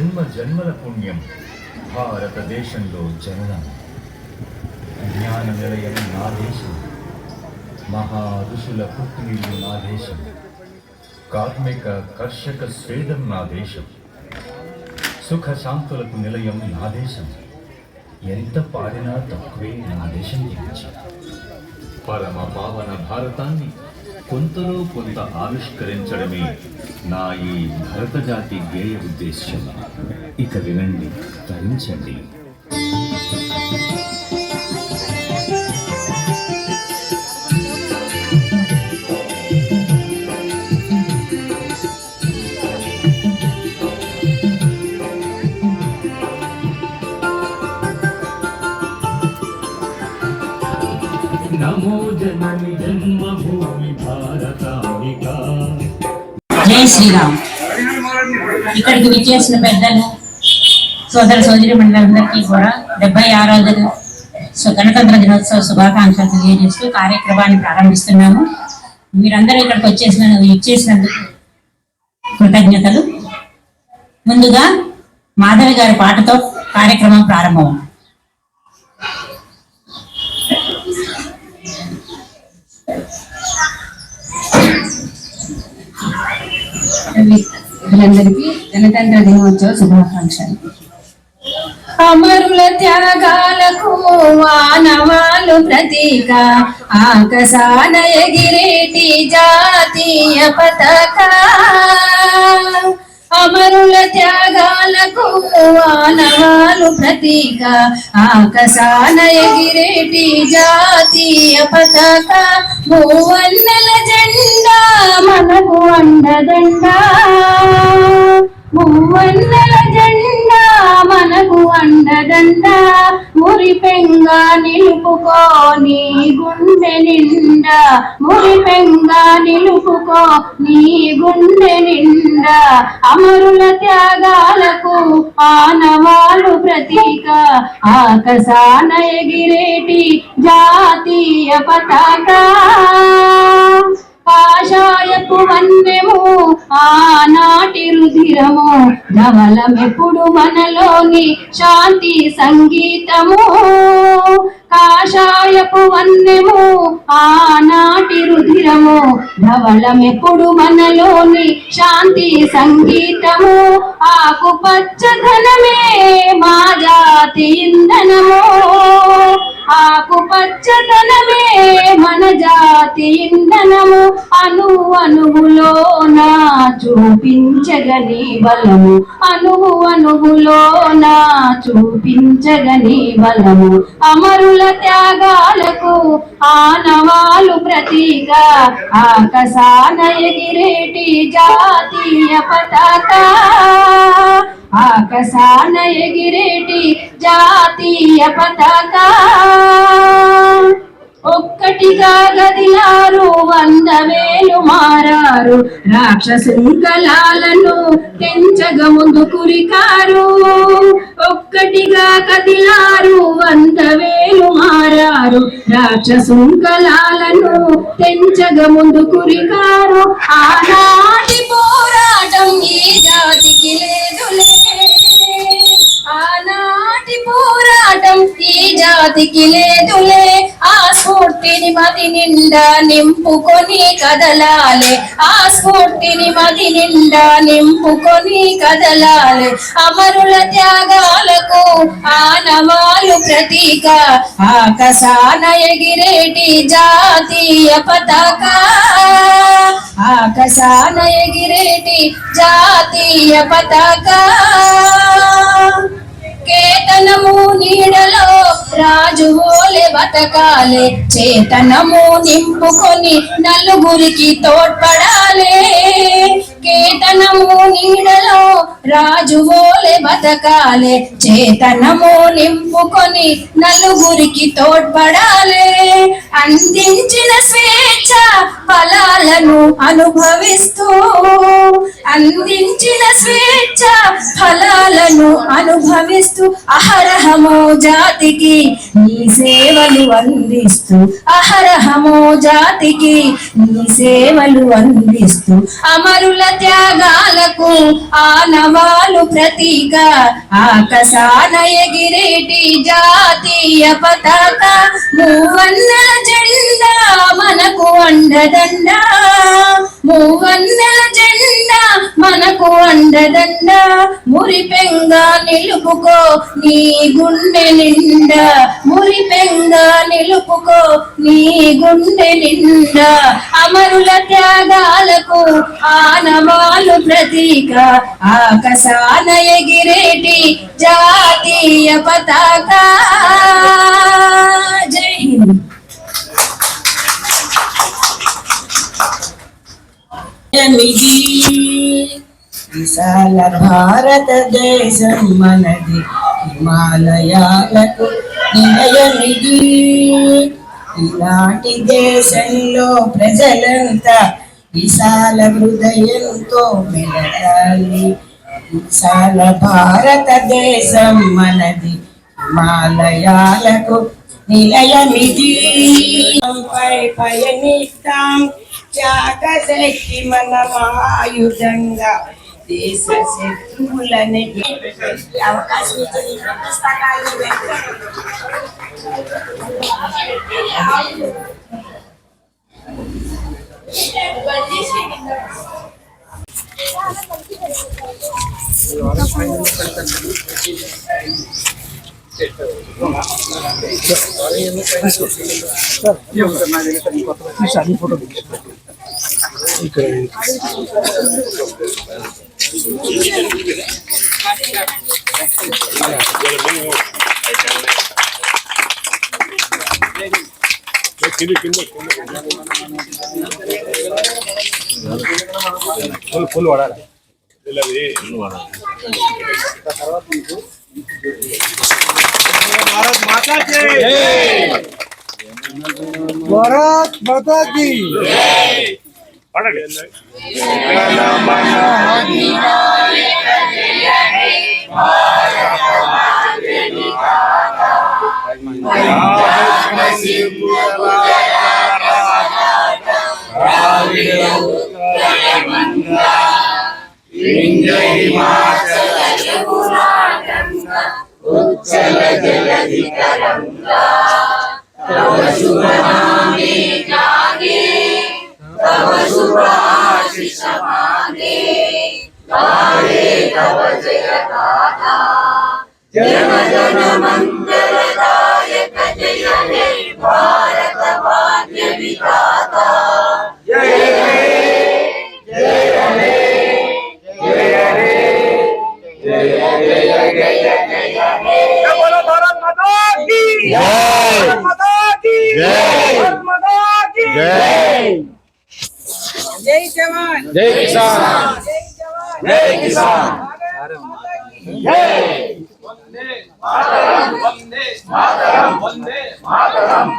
జన్మ జన్మల పుణ్యం భారతదేశంలో జననం. జ్ఞాన నిలయం నా దేశం, మహా ఋషుల పుట్టినిల్లు నా దేశం, కార్మిక కర్షక స్వేదం నా దేశం, సుఖ శాంతులకు నిలయం నా దేశం. ఎంత పాడినా తక్కువే నా దేశం గురించి. పరమ పావన భారతాన్ని కొంతలో కొంత ఆవిష్కరించడమే నా ఈ భరత జాతి గేయ ఉద్దేశ్యం. ఇక వినండి, తరించండి. నమో జనని జన్మభూమి భారతాంబికా. జై శ్రీరామ్. ఇక్కడికి విచ్చేసిన పెద్దలు, సోదర సోదరి మండలందరికీ కూడా 76వ గణతంత్ర దినోత్సవ శుభాకాంక్షలు తెలియజేస్తూ కార్యక్రమాన్ని ప్రారంభిస్తున్నాము. మీరందరూ ఇక్కడికి ఇచ్చేసినందుకు కృతజ్ఞతలు. ముందుగా మాధవి గారి పాటతో కార్యక్రమం ప్రారంభం. అందరికీ గణతంత్ర దినోత్సవ శుభాకాంక్షలు. అమరుల త్యాగాలకు వానవాలు ప్రతీక, ఆకాశాన ఎగిరేటి జాతీయ పతాక. అమరుల త్యాగాలకు వానవాలు ప్రతీక, ఆకాశాన ఎగిరేటి జాతీయ పతాక. మూవన్నెల జెండా మనకు అండదండా, మూవన్నెల జెండా మనకు అండదండా. మురిపెంగా నిలుపుకో నీ గుండె నిండా, మురిపెంగా నిలుపుకో నీ గుండె నిండా. అమరుల త్యాగాలకు ఆనవాలు ప్రతీక, ఆకాశాన ఎగిరేటి జాతీయ పతాక. కాషాయపు వన్నెము ఆనాటి రుధిరము, ధవలమెప్పుడు మనలోని శాంతి సంగీతము. కాషాయపు వన్నెము ఆనాటి రుధిరము, ధవలమెప్పుడు మనలోని శాంతి సంగీతము. ఆకుపచ్చధనమే మా జాతి ఇంధనము, ఆకుపచ్చదనమే మన జాతి ఇంధనము. అణువు అణువులోన చూపించగని బలము, అణువు అణువులోన చూపించగని బలము. అమరుల త్యాగాలకు ఆనవాలు ప్రతీక, ఆకాశాన ఎగిరేటి జాతీయ పతాక, ఆకాశాన ఎగిరేటి జాతీయ పతాక. ఒక్కటిగా గదిలారు 100,000 మారారు, రాక్షసుంకలాలను తెంచగ ముందు కురికారు. ఒక్కటిగా కదిలారు 100,000 మారారు, రాక్షసుంకలాలను తెంచగ ముందు కురికారు. ఆనాటి పోరాటం ఈ జాతికి లేదులే, ఆనాటి పోరాటం ఈ జాతికి లేదులే. ఆ స్ఫూర్తిని మది నిండా నింపుకొని కదలాలే, ఆ స్ఫూర్తిని మది నిండా నింపుకొని కదలాలే. అమరుల త్యాగాలకు ఆనవాలు ప్రతీక, ఆకాశాన ఎగిరేటి జాతీయ పతాక, ఆకాశాన ఎగిరేటి జాతీయ పతాక. కేతనము నీడలో రాజు ఓలే బతకాలే, చేతనము నింపుకొని నలుగురికి తోడ్పడాలే. కేతనము నీడలో రాజు ఓలే బతకాలే, చేతనము నింపుకొని నలుగురికి తోడ్పడాలే. అందించిన స్వేచ్ఛ ఫలాలను అనుభవిస్తూ, అందించిన స్వేచ్ఛ ఫలాలను అనుభవిస్తూ అహరహమో జాతికి నీ సేవలు అందిస్తూ అహరహమో జాతికి నీ సేవలు అందిస్తూ అమరుల త్యాగాలకు ఆనవాలు ప్రతీక ఆకాశాన ఎగిరేటి జాతీయ పతాక మూవన్నెల జెండా మనకు అండదండ మూవన్నెల జెండా మనకు అండదండ మురిపెంగా నిలుపుకో నీ గుండె నిండా మురిపెంగా నిలుపుకో నీ గుండె నిండా అమరుల త్యాగాలకు ఆనవాలు ప్రతీక ఆకాశాన ఎగిరేటి జాతీయ పతాక. జై హింద్. విశాల భారతదేశం మనది హిమాలయాలకు నిలయనిది. ఇలాంటి దేశంలో ప్రజలంతా విశాల హృదయంతో మెలగాలి. విశాల భారతదేశం మనది హిమాలయాలకు నిలయనిది. పై పయనిస్తాం త్యాగశక్తి మన మహాయుధంగా దేశ శత్రువులని అవకాశం ఇచ్చింది. పుస్తకాలు ఫుల్ వాడాలి. भारत माता की जय. भारत माता की जय. उच्चल जलधि तरंगा तव शुभ नामे जागे तव शुभ आशीष मांगे गाये तव जय गाथा जन जन मंगलदायक जय हे भारत भाग्य विधाता जय हे जय हे जय हे जय जय जय बोलो भारत माता की जय. भारत माता की जय. भारत माता की जय. जय जवान जय किसान. जय जवान जय किसान. जय वंदे मातरम वंदे मातरम वंदे मातरम.